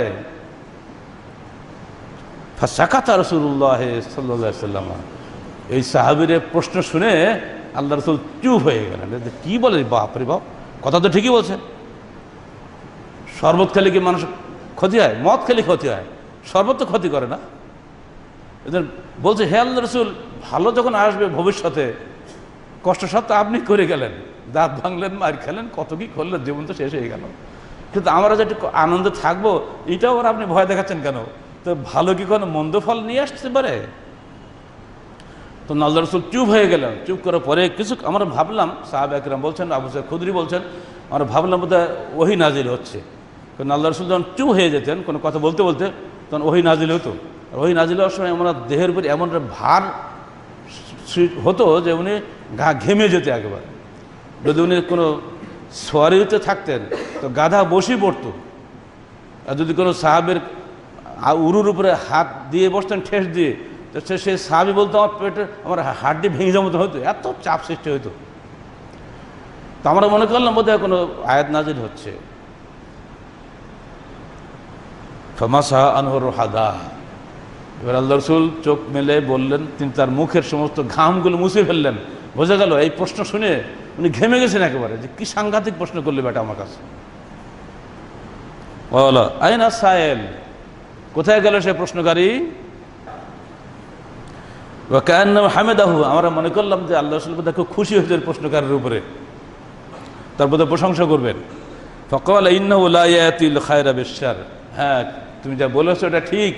ফাসাকাতা রাসূলুল্লাহ সাল্লাল্লাহু আলাইহি ওয়াসাল্লাম। এই সাহাবীর প্রশ্ন শুনে আল্লাহ রসুল চুপ হয়ে গেলেন। কি বলে? বাপরে বাপ, কথা তো ঠিকই বলছে। শরবত খেলে কি মানুষ ক্ষতি হয়? মদ খেলে ক্ষতি হয়, শরবত তো ক্ষতি করে না। এদের বলছে, হে আল্লাহ রসুল, ভালো যখন আসবে ভবিষ্যতে, কষ্ট সত্ত্বেও আপনি করে গেলেন, দাঁত ভাঙলেন, মার খেলেন, কত কি করলেন, জীবন তো শেষ হয়ে গেল। কিন্তু আমরা যে একটু আনন্দে থাকবো, এটাও আর আপনি ভয় দেখাচ্ছেন কেন? তো ভালো কি কোনো মন্দ ফল নিয়ে আসতে পারে? তো আল্লাহ রসুল চুপ হয়ে গেলেন। চুপ করার পরে কিছু আমরা ভাবলাম, সাহাবা একরাম বলছেন, আবু সাঈদ খুদরি বলছেন, আমরা ভাবলাম বোধহয় ওহী নাজিল হচ্ছে। কারণ আল্লাহ রসুল যখন চুপ হয়ে যেতেন কোনো কথা বলতে বলতে, তখন ওহী নাজিল হতো। আর ওহী নাজিল হওয়ার সময় আমরা দেহের উপর এমন ভার হতো যে উনি গা ঘেমে যেতে একেবারে। যদি উনি কোনো সোয়ারিতে থাকতেন তো গাধা বসেই পড়তো। আর যদি কোনো সাহাবের উরুর উপরে হাত দিয়ে বসতেন ঠেস দিয়ে, তো সে সাহাবি বলতো, আমার পেটে আমার হাড্ডি ভেঙে যাওয়ার মতো হতো, এত চাপ সৃষ্টি হতো। তো আমরা মনে করলাম বোধহয় কোনো আয়াত নাজিল হচ্ছে। ফামাসাহা আনহু রুহাদা। এবার আল্লাহ রসুল চোখ মেলে বললেন, তিনি তার মুখের সমস্ত ঘামগুলো মুছে ফেললেন। বোঝা গেল এই প্রশ্ন শুনে উনি ঘেমে গেছেন একেবারে, যে কি সাংঘাতিক প্রশ্ন করলে বেটা আমার কাছে। বলো আইনা সায়েল, কোথায় গেল সে প্রশ্নকারী? হামেদাহু, আমরা মনে করলাম যে আল্লাহ রসুল বোধহয় খুব খুশি হয়েছে প্রশ্নকারের উপরে, তার বোধহয় প্রশংসা করবেন। ফাকালা ইন্নাহু লা ইয়াতিল খায়রা বিশ-শার। হ্যাঁ, তুমি যা বলেছো এটা ঠিক,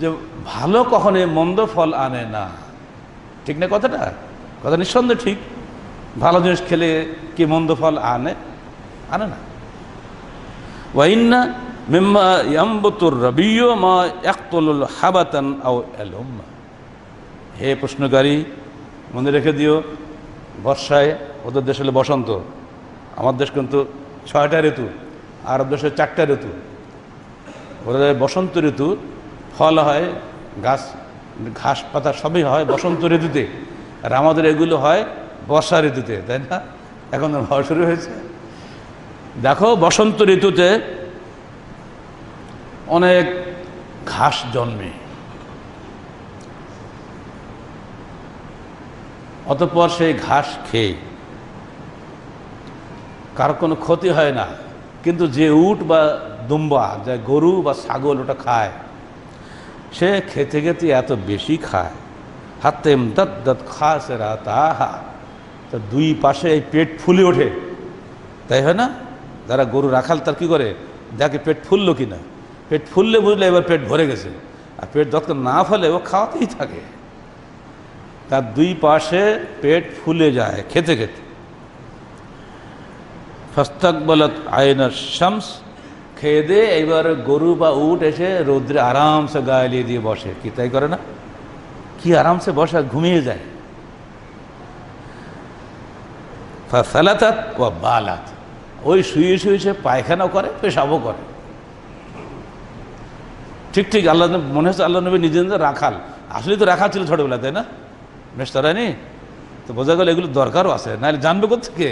যে ভালো কখনোই মন্দ ফল আনে না। ঠিক না কথাটা? কথা নিঃসন্দেহে ঠিক। ভালো জিনিস খেলে কি মন্দ ফল আনে? আনে না। ওয়া ইন্না মিম্মা ইয়ামবুতুর রাবিয়্যু মা ইয়াকতুলুল হাবাতান আও আলুম্মা। হে প্রশ্নকারী, মনে রেখে দিও, বর্ষায় ওদের দেশ হলে বসন্ত, আমার দেশ কিন্তু 6টা ঋতু, আরব দেশে 4টা ঋতু। ওদের বসন্ত ঋতু ফল হয়, ঘাস পাতা সবই হয় বসন্ত ঋতুতে, আর আমাদের এগুলো হয় বর্ষা ঋতুতে, তাই না? এখন হওয়া শুরু হয়েছে। দেখো, বসন্ত ঋতুতে অনেক ঘাস জন্মে, অতঃপর সেই ঘাস খেয়ে কারো কোনো ক্ষতি হয় না। কিন্তু যে উট বা দুম্বা, যে গরু বা ছাগল ওটা খায়, সে খেতে খেতে এত বেশি খায়, হাতে দাত খাসেরা তাহা, তো দুই পাশে এই পেট ফুলে ওঠে, তাই হয় না? যারা গরু রাখাল তার কী করে, দেখে পেট ফুললো কিনা, পেট ফুললে বুঝলে এবার পেট ভরে গেছে। আর পেট যতক্ষণ না ফলে ও খাওয়াতেই থাকে, তার দুই পাশে পেট ফুলে যায় খেতে খেতে। ফাস্তাকবালাত আয়নাশ শামস, খেয়ে দিয়ে এইবার গরু বা উট এসে রৌদ্রে আরামসে গায়ে দিয়ে বসে। কি তাই করে না? কি আরামসে বসে, ঘুমিয়ে যায়। ফাসালাতাত ওয়া বালাত, ওই শুয়ে শুয়ে সে পায়খানাও করে, পেশাবও করে। ঠিক ঠিক আল্লাহ মনে হচ্ছে আল্লাহ নবী নিজে নিজে রাখাল, আসলে তো রাখাল ছিল ছোটবেলা, তাই না? মেশতারানি তো বোঝা গেল এগুলো দরকারও আছে, নাহলে জানবে কোথেকে?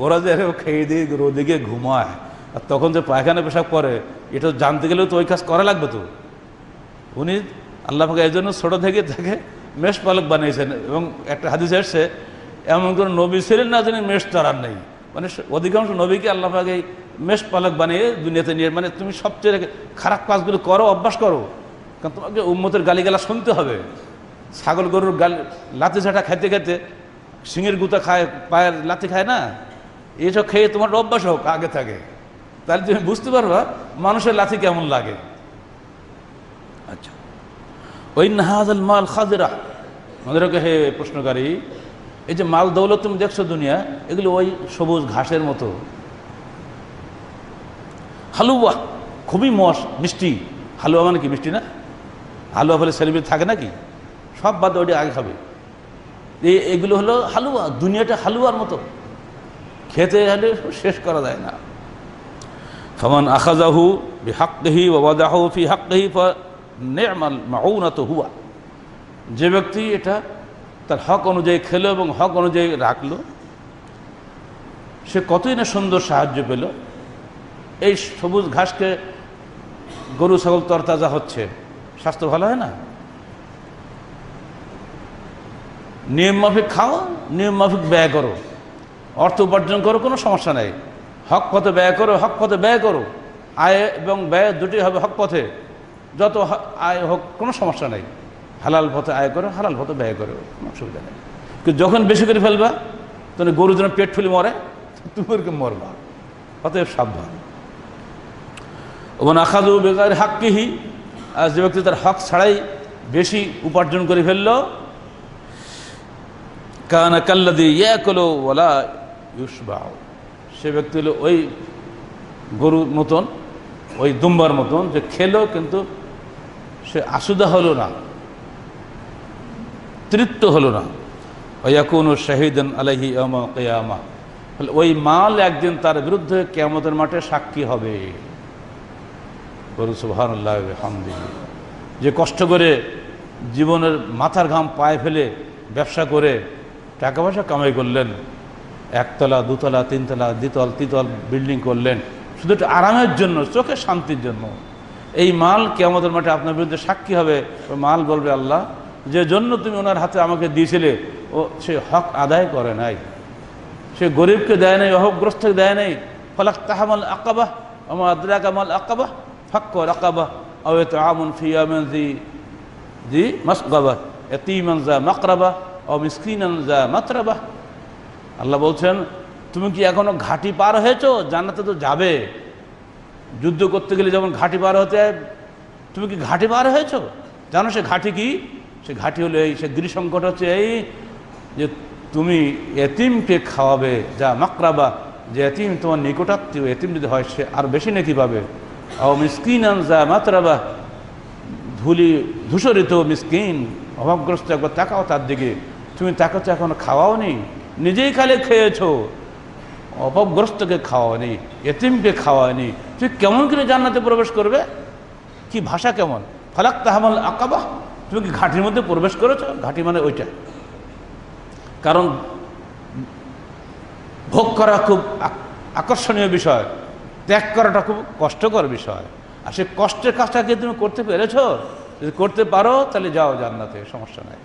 ওরা যে খেয়ে দিয়ে রোদে গিয়ে ঘুমায়, আর তখন যে পায়খানা পেশাব করে, এটা জানতে গেলেও তো ওই কাজ করা লাগবে তো। উনি আল্লাহ পাক এই জন্য ছোটো থেকে তাকে মেষপালক বানিয়েছেন। এবং একটা হাদিসে এসছে, এমন কোনো নবী ছিলেন না যিনি মেষ চড়ার নেই। মানে অধিকাংশ নবীকে আল্লাহ পাক এই মেষপালক বানিয়ে দুনিয়াতে নিয়ে, মানে তুমি সবচেয়ে খারাপ কাজগুলো করো, অভ্যাস করো, কারণ তোমাকে উম্মতের গালিগালা শুনতে হবে। ছাগল গরুর লাথি ঝাঁটা খাইতে খাইতে সিংহের গুতা খায়, পায়ের লাথি খায় না, এইসব খেয়ে তোমার অভ্যাস হোক আগে থাকে, তাহলে তুমি বুঝতে পারবা মানুষের লাথি কেমন লাগে। আচ্ছা, ওই নাহাজাল মাল খাজরা, মনে রাখো হে প্রশ্নকারী, এই যে মাল দৌলত তুমি দেখছো দুনিয়া, এগুলো ওই সবুজ ঘাসের মতো। হালুয়া খুবই মিষ্টি। হালুয়া মানে কি মিষ্টি না? হালুয়া ফলে সেলিব্রিটি থাকে নাকি? সব বাদ ওইটা আগে খাবে। এগুলো হলো হালুয়া, দুনিয়াটা হালুয়ার মতো, খেতে হলে শেষ করা যায় না। ফামান আখাযাহু বিহাক্কিহি ওয়া ওয়াদাহু ফি হাক্কিহি ফানি'মাল মাউনাতু হুয়া। যে ব্যক্তি এটা তার হক অনুযায়ী খেলো এবং হক অনুযায়ী রাখলো, সে কতই না সুন্দর সাহায্য পেল। এই সবুজ ঘাসকে গরু ছাগল তরতাজা হচ্ছে, স্বাস্থ্য ভালো হয় না? নিয়ম মাফিক খাও, নিয়ম মাফিক ব্যয় করো, অর্থ উপার্জন করো, কোনো সমস্যা নেই। হক পথে ব্যয় করো, হক পথে ব্যয় করো। আয় এবং ব্যয় দুটি হবে হক পথে, যত আয় হোক কোনো সমস্যা নেই। হালাল পথে আয় করো, হালাল পথে ব্যয় করো, কোনো অসুবিধা নেই। কিন্তু যখন বেশি করে ফেলবা, তখন গরু যেন পেট ফুলে মরে, তুমি ওরকম মরবা। অতএব সাবধান। ওমান আখাযু বিগাইরি হাক্কিহি, আর যে ব্যক্তি তার হক ছাড়াই বেশি উপার্জন করে ফেলল, কানা কাল্লাযী ইয়াকুলু ওয়ালা ইউশবাউ, সে ব্যক্তি হলো ওই গরুর মতন, ওই দুম্বার মতন, যে খেলো কিন্তু সে আসুদা হলো না, তৃপ্ত হলো না। ওয়ায়াকুনু শাহীদান আলাইহি ইয়াওমাল কিয়ামা, ওই মাল একদিন তার বিরুদ্ধে কিয়ামতের মাঠে সাক্ষী হবে। বলুন সুবহানাল্লাহি ওয়া বিহামদিহি। যে কষ্ট করে জীবনের মাথার ঘাম পায়ে ফেলে ব্যবসা করে টাকা পয়সা কামাই করলেন, একতলা দুতলা তিনতলা দ্বিতল তিতল বিল্ডিং করলেন শুধু একটু আরামের জন্য, চোখের শান্তির জন্য, এই মাল কিয়ামতের মাঠে আপনার বিরুদ্ধে সাক্ষী হবে। ওই মাল বলবে, আল্লাহ যে জন্য তুমি ওনার হাতে আমাকে দিয়েছিলে, ও সে হক আদায় করে নাই, সে গরিবকে দেয় নাই, অভাবগ্রস্তকে দেয় নাই। ফালাক্তাহামাল আকাবাহ ওমা আদরাকা মাল আকাবাহ ফাক্কু রাকাবাহ আও ইতআমুন ফি ইয়ামিন জি মাসগাবাহ ইয়াতীমান যা মাকরাবাহ ও মিসকিনান যা মাতরাবাহ। আল্লাহ বলছেন, তুমি কি এখনো ঘাটি পার হয়েছো? জান্নাতে তো যাবে। যুদ্ধ করতে গেলে যেমন ঘাটি পার হতে হয়, তুমি কি ঘাটি পার হয়েছো? জানো সে ঘাটি কি? সে ঘাটি হলো এই, সে গৃহসংকট হচ্ছে এই যে তুমি এতিমকে খাওয়াবে, যা মাকরাবা, যে এতিম তোমার নিকটাত্মীয়, এতিম যদি হয় সে আর বেশি নেকি পাবে। ও মিসকিনান যা মাতরাবা, ধূসরিত মিসকিন, অভাবগ্রস্ত, একবার তাকাও তার দিকে, তুমি তাকে তো এখনো খাওয়াও নি, নিজেই খালি খেয়েছো, অভাবগ্রস্তকে খাওয়ানি, এতিমকে খাওয়ানি, তুই কেমন করে জান্নাতে প্রবেশ করবে? কি ভাষা কেমন! ফালাক্তাহামাল আকাবাহ, তুমি কি ঘাটির মধ্যে প্রবেশ করেছো? ঘাটি মানে ওইটা। কারণ ভোগ করা খুব আকর্ষণীয় বিষয়, ত্যাগ করাটা খুব কষ্টকর বিষয়। আর সে কষ্টের কাজটাকে তুমি করতে পেরেছো? যদি করতে পারো তাহলে যাও জান্নাতে, সমস্যা নাই।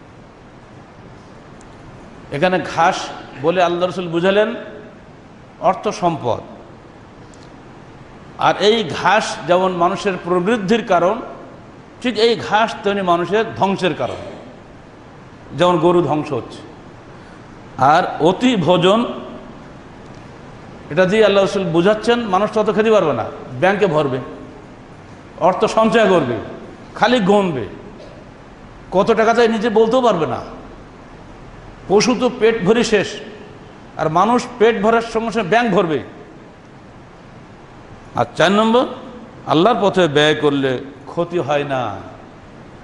এখানে ঘাস বলে আল্লাহ রাসূল বুঝালেন অর্থ সম্পদ। আর এই ঘাস যেমন মানুষের প্রবৃদ্ধির কারণ, ঠিক এই ঘাস তেমনি মানুষের ধ্বংসের কারণ। যেমন গরু ধ্বংস হচ্ছে। আর অতি ভোজন, এটা দিয়ে আল্লাহ রাসূল বুঝাচ্ছেন মানুষ তত খেতে পারবে না, ব্যাংকে ভরবে, অর্থ সঞ্চয় করবে, খালি গণবে, কত টাকা চাই নিজে বলতেও পারবে না। পশু তো পেট ভরে শেষ, আর মানুষ পেট ভরার সঙ্গে সঙ্গে ব্যাংক ভরবে। আর 4 নম্বর, আল্লাহর পথে ব্যয় করলে ক্ষতি হয় না।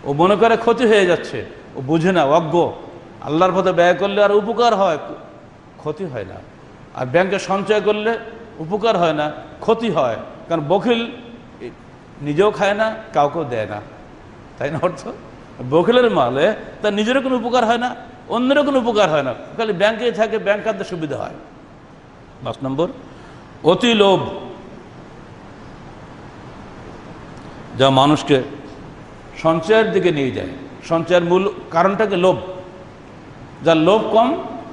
ও মনে করে ক্ষতি হয়ে যাচ্ছে, ও বুঝে না, অজ্ঞ। আল্লাহর পথে ব্যয় করলে আর উপকার হয়, ক্ষতি হয় না। আর ব্যাংকে সঞ্চয় করলে উপকার হয় না, ক্ষতি হয়। কারণ বখিল নিজেও খায় না, কাউকেও দেয় না, তাই না? অর্থ বখিলের মালে তার নিজেরও কোনো উপকার হয় না, অন্যেরও কোনো উপকার হয় না, খালি ব্যাংকেই থাকে, ব্যাংক খাতে সুবিধা হয়। 5 নম্বর, অতি লোভ, যা মানুষকে সঞ্চয়ের দিকে নিয়ে যায়। সঞ্চয়ের মূল কারণটাকে লোভ। যার লোভ কম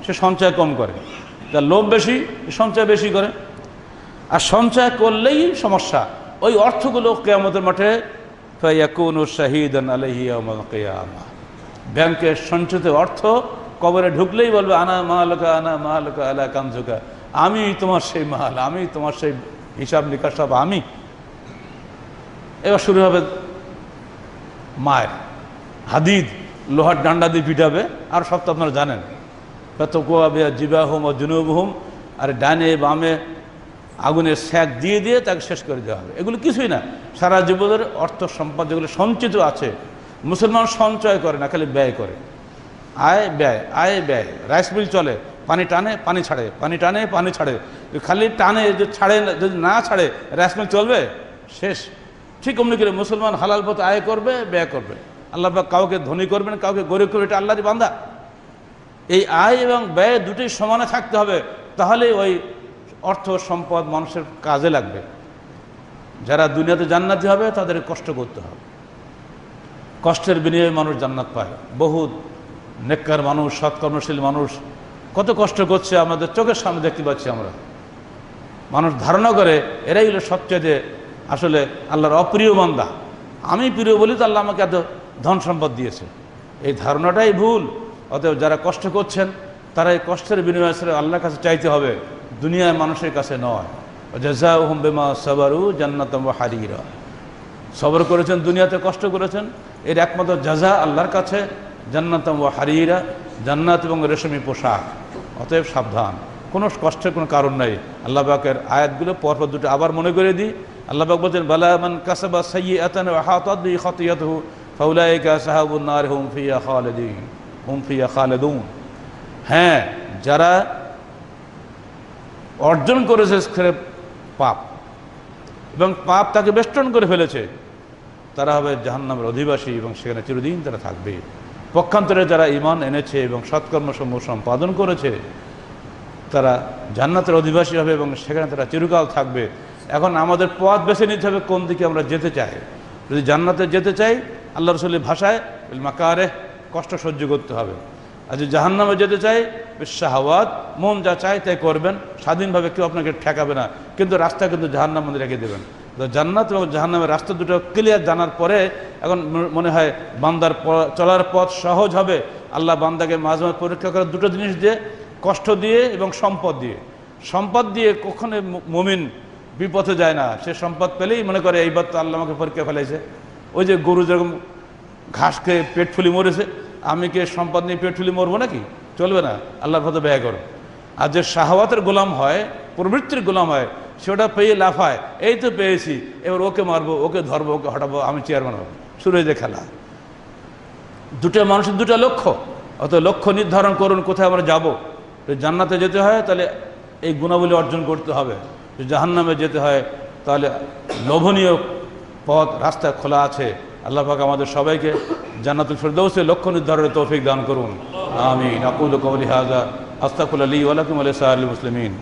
সে সঞ্চয় কম করে, যার লোভ বেশি সঞ্চয় বেশি করে। আর সঞ্চয় করলেই সমস্যা। ওই অর্থগুলো কিয়ামতের মাঠে ফায়াকুনু শাহীদান আলাইহি ইয়াওমাল কিয়ামা, ব্যাংকের সঞ্চিত অর্থ কবরে ঢুকলেই বলবে, আনা মালুকা আনা মালুকা আলা কানজুকা, আমি তোমার সেই মাল, আমি তোমার সেই হিসাব নিকাশ সব আমি। এবার শুরু হবে মায়ের হাদিদ, লোহার ডান্ডা দিয়ে পিটাবে। আর সব তো আপনারা জানেন, জিবাহুম ও জুনুবহুম, আর ডানে বামে আগুনের স্যাক দিয়ে দিয়ে তাকে শেষ করে দেওয়া হবে। এগুলো কিছুই না, সারা জীবনের অর্থ সম্পদ যেগুলো সঞ্চিত আছে। মুসলমান সঞ্চয় করে না, খালি ব্যয় করে। আয় ব্যয়, আয় ব্যয়। রাইস মিল চলে, পানি টানে পানি ছাড়ে, পানি টানে পানি ছাড়ে, খালি টানে, যদি ছাড়ে, যদি না ছাড়ে রাইস মিল চলবে? শেষ। ঠিক অমনি করে মুসলমান হালাল পথে আয় করবে, ব্যয় করবে। আল্লাহ পাক কাউকে ধনী করবেন, কাউকে গরিব করবেন, এটা আল্লাহরই বান্দা। এই আয় এবং ব্যয় দুটোই সমানে থাকতে হবে, তাহলে ওই অর্থ সম্পদ মানুষের কাজে লাগবে। যারা দুনিয়াতে জান্নাতি হবে তাদের কষ্ট করতে হবে, কষ্টের বিনিময়ে মানুষ জান্নাত পায়। বহু নেককার মানুষ, সৎকর্মশীল মানুষ কত কষ্ট করছে, আমাদের চোখের সামনে দেখতে পাচ্ছি আমরা। মানুষ ধারণা করে এরাই হলো সবচেয়ে আসলে আল্লাহর অপ্রিয় বান্দা, আমি প্রিয় বলি তো আল্লাহ আমাকে এত ধন সম্পদ দিয়েছে। এই ধারণাটাই ভুল। অতএব যারা কষ্ট করছেন তারা এই কষ্টের বিনিময়ে আসলে আল্লাহর কাছে চাইতে হবে, দুনিয়ার মানুষের কাছে নয়। জাযাউহুম বিমা সাবারু জান্নাতুম ওয়া হারিরা। সবর করেছেন, দুনিয়াতে কষ্ট করেছেন, এর একমাত্র জাযা আল্লাহর কাছে জান্নাতুম ওয়া হারিরা, জান্নাত এবং রেশমি পোশাক। অতএব সাবধান, কোনো কষ্টের কোনো কারণ নাই। আল্লাহ পাকের আয়াতগুলো পরপর দুটো আবার মনে করে দিই। আল্লাহ পাক বলছেন, বালা মান কাসাবা সাইয়্যাতান ওয়া হাতাত বিহি খাতিয়াতুহু ফাউলাইকা আসহাবুন নার হুম ফিহা খালিদুন। হ্যাঁ, যারা অর্জন করেছে পাপ এবং পাপ তাকে বেষ্টন করে ফেলেছে, তারা হবে জাহান্নামের অধিবাসী এবং সেখানে চিরদিন তারা থাকবে। পক্ষান্তরে যারা ঈমান এনেছে এবং সৎকর্মসমূহ সম্পাদন করেছে তারা জান্নাতের অধিবাসী হবে এবং সেখানে তারা চিরকাল থাকবে। এখন আমাদের পথ বেছে নিতে হবে কোন দিকে আমরা যেতে চাই। যদি জান্নাতে যেতে চাই, আল্লাহ রসুলের ভাষায় মাকারে, কষ্ট সহ্য করতে হবে। আর যদি জাহান্নামে যেতে চাই, শাহওয়াত, মন যা চায় তাই করবেন, স্বাধীনভাবে কেউ আপনাকে ঠেকাবে না, কিন্তু রাস্তা কিন্তু জাহান্নাম মধ্যে রেখে দেবেন। তো জান্নাত এবং জাহান্নামের রাস্তা দুটো ক্লিয়ার জানার পরে এখন মনে হয় বান্দার চলার পথ সহজ হবে। আল্লাহ বান্দাকে মাঝে মাঝে পরীক্ষা করে দুটো জিনিস দিয়ে, কষ্ট দিয়ে এবং সম্পদ দিয়ে। সম্পদ দিয়ে কখনো মুমিন বিপথে যায় না। সে সম্পদ পেলেই মনে করে এইবার তো আল্লাহ আমাকে পরীক্ষা ফেলেছে। ওই যে গরু যেরকম ঘাস খেয়ে পেট ফুলি মরেছে, আমি কি সম্পদ নিয়ে পেট ফুলি মরবো নাকি? চলবে না, আল্লাহর পথে ব্যয় করো। আর যে শাহওয়াতের গোলাম হয়, প্রবৃত্তির গোলাম হয়, সেটা পেয়ে লাফায়, এই তো পেয়েছি, এবার ওকে মারবো, ওকে ধরবো, ওকে হটাবো, আমি চেয়ারম্যান হবো, শুরু হয়ে যায় খেলা। দুটো মানুষের দুটো লক্ষ্য, অত লক্ষ্য নির্ধারণ করুন কোথায় আমরা যাবো। জান্নাতে যেতে হয় তাহলে এই গুণাবলী অর্জন করতে হবে, জাহান্নামে যেতে হয় তাহলে লোভনীয় পথ রাস্তা খোলা আছে। আল্লাহ পাক আমাদের সবাইকে জান্নাতুল ফিরদাউসে লক্ষ্য নির্ধারণের তৌফিক দান করুন। আমিন। আকুলু কওলি হাযা আস্তাগফিরুল্লাহ লি ওয়া লাকুম ওয়া লিসাইরিল মুসলিমিন।